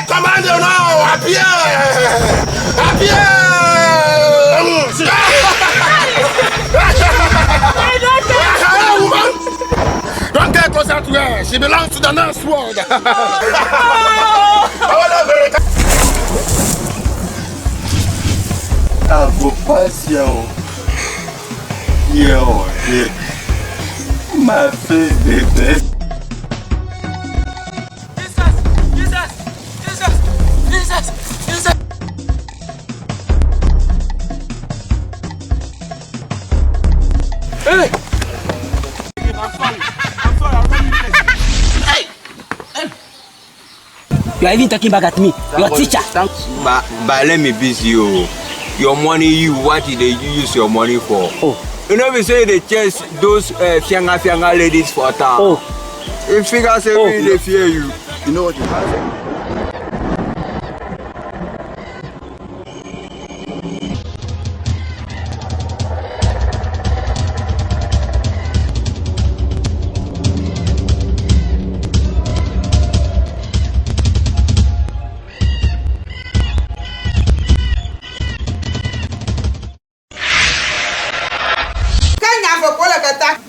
Commande now, à pied. À pied. Don't get closer to her. She belongs to the next world. Ah, vos patients. Yo, ma fille bébé. Jesus. Hey! I'm sorry. Hey! You are even talking back at me. Your teacher. But let me busy you. Your money, what did they use your money for? Oh. You know, we say they chase those fianga ladies for town. Oh. If figures say they fear you. You know what you have?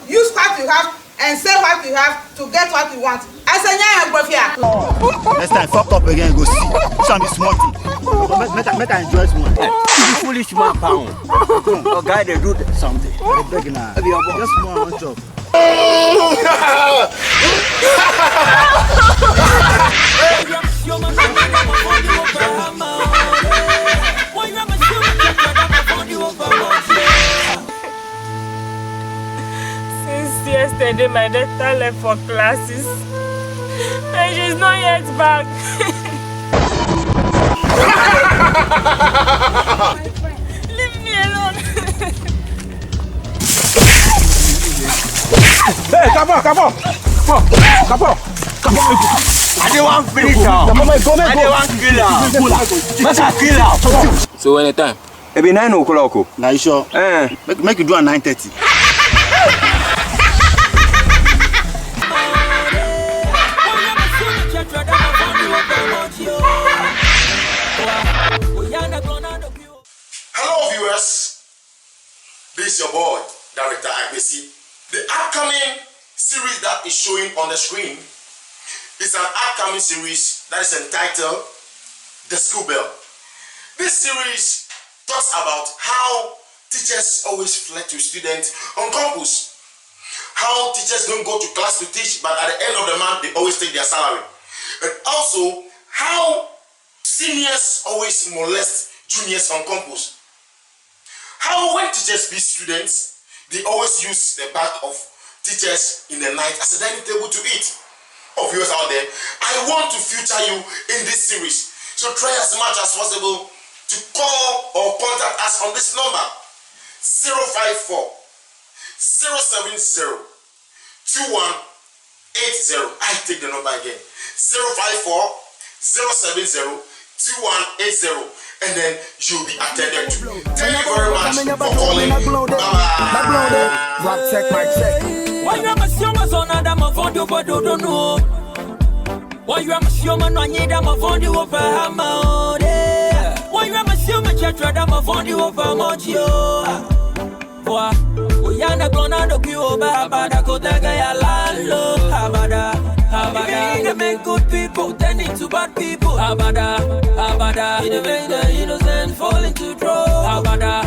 Use what you have and sell what you have to get what you want. I say, yeah, next time, fuck up again, go see. This one be small thing. Make I enjoy small. You foolish man, pound. Oh, guy, they do something. I'm begging now. Just small job. Yesterday, my daughter left for classes and she's not yet back. Leave me alone. Hey, come on. I don't want to finish now. I don't want to kill her. So when the time? It be 9 o'clock. Now you sure? Make you do at 9:30. Hello viewers, this is your boy, Director IPC. The upcoming series that is showing on the screen is an upcoming series that is entitled The School Bell. This series talks about how teachers always flirt to students on campus. How teachers don't go to class to teach, but at the end of the month, they always take their salary. And also, how seniors always molest juniors on campus. How when teachers beat students, they always use the back of teachers in the night as a dining table to eat. Of viewers out there, I want to feature you in this series. So try as much as possible to call or contact us on this number 054 070 2180. I take the number again 054 070 2180, and then you'll be attended to. Thank you very much for calling. Bye. Check my check. Why you am a showman on Adam of Fondo, but don't know? Why you am a showman on Yedam of Fondo over Hammer? Why you am a showman, Chatradam of Fondo over Mochio? We are not gonna do you over Habada Kotagaya Lalo. Habada, you make good people turn into bad people. Habada, you make the innocent fall into trouble. Habada,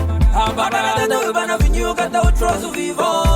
you got the trust of evil.